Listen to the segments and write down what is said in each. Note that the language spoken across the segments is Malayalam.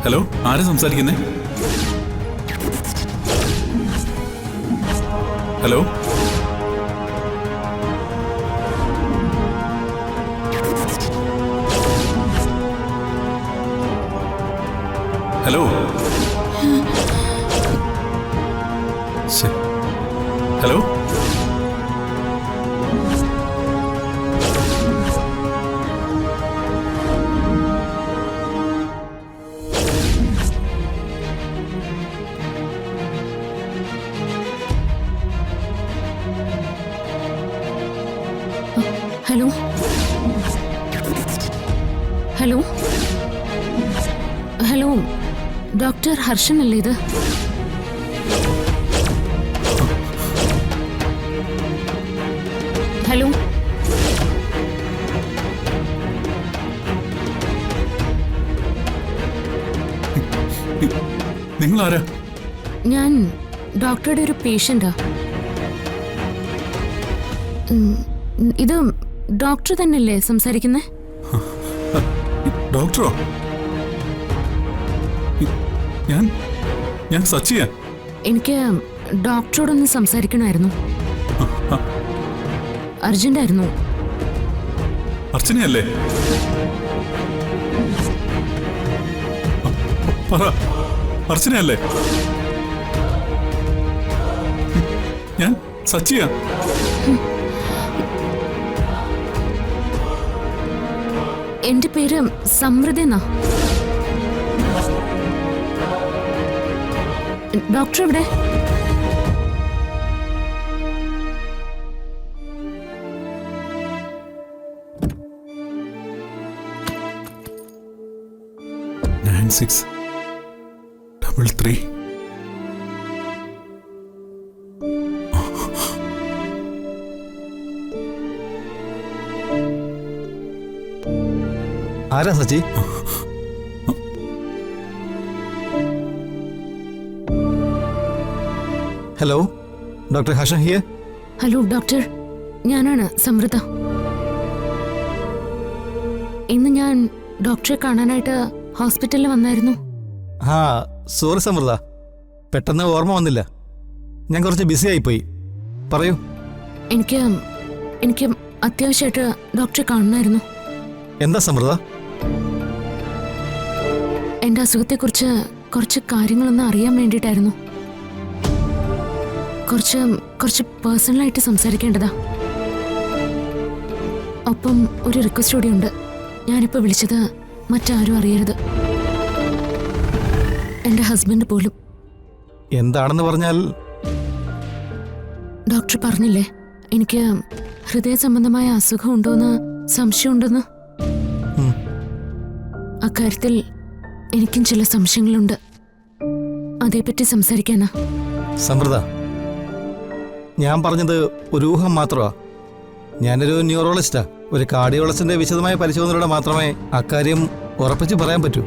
ഹലോ, ആരാ സംസാരിക്കുന്നേ? Hello, hello, hello, hello hello hello doctor Harshan അല്ലേ ഇത്? ഹലോ നിങ്ങൾ ആരാ? ഞാൻ ഡോക്ടറുടെ ഒരു പേഷ്യന്റാ. ഇത് ഡോക്ടർ തന്നെയല്ലേ സംസാരിക്കുന്നേ? ഡോക്ടറോ? ഞാൻ സച്ചിയാ. എനിക്ക് ഡോക്ടറോടൊന്ന് സംസാരിക്കണമായിരുന്നു. അർജന്റായിരുന്നു. അർച്ചനയല്ലേ? പറ, അർച്ചനയല്ലേ? ഞാൻ സച്ചിയാ. എന്റെ പേര് സമൃദ്ധ എന്നാ. ഡോക്ടർ എവിടെ? Six 333. ആരാ Sachi? Hello, doctor Harshan here. Hello doctor, ഞാനാണ് സമൃദ്ധ. ഇന്ന് ഞാൻ ഡോക്ടറെ കാണാനായിട്ട് ഹോസ്പിറ്റലിൽ വന്നായിരുന്നു. ആ, സോറി സമൃദ്ധ, പെട്ടെന്ന് ഓർമ്മ വന്നില്ല. ഞാൻ കുറച്ച് ബിസി ആയിപ്പോയി. പറയൂ. എനിക്ക് അത്യാവശ്യമായിട്ട് ഡോക്ടറെ കാണണമായിരുന്നു. എന്താ സമൃദ്ധ? എൻ്റെ അസുഖത്തെക്കുറിച്ച് കുറച്ച് കാര്യങ്ങളൊന്ന് അറിയാൻ വേണ്ടിയിട്ടായിരുന്നു. കുറച്ച് പേഴ്സണലായിട്ട് സംസാരിക്കേണ്ടതാ. ഒപ്പം ഒരു റിക്വസ്റ്റ് കൂടിയുണ്ട്. ഞാനിപ്പോൾ വിളിച്ചത് മറ്റാരും അറിയരുത്, എൻ്റെ ഹസ്ബൻഡ് പോലും. എന്താണെന്ന് പറഞ്ഞാൽ? ഡോക്ടർ പറഞ്ഞില്ലേ എനിക്ക് ഹൃദയ സംബന്ധമായ അസുഖം ഉണ്ടോയെന്ന് സംശയമുണ്ടെന്ന്. അക്കാര്യത്തിൽ എനിക്കും ചില സംശയങ്ങളുണ്ട്. അതേപ്പറ്റി സംസാരിക്കാനാ. സമൃദ്ധ, ഞാൻ പറഞ്ഞത് ഒരു ഊഹം മാത്രമാ. ഞാനൊരു ന്യൂറോളജിസ്റ്റാ. ഒരു കാർഡിയോളജിസ്റ്റിന്റെ വിശദമായ പരിശോധനയോടെ മാത്രമേ അക്കാര്യം ഉറപ്പിച്ച് പറയാൻ പറ്റൂ.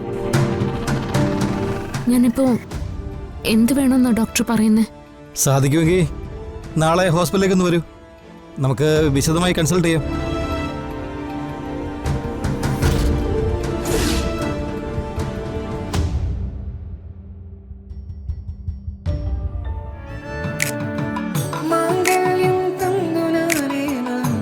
ഞാനിപ്പോ എന്ത് വേണമെന്നാ ഡോക്ടർ പറയുന്നേ? സാധിക്കുമെങ്കിൽ നാളെ ഹോസ്പിറ്റലിലേക്ക് ഒന്ന് വരൂ. നമുക്ക് വിശദമായി കൺസൾട്ട് ചെയ്യാം.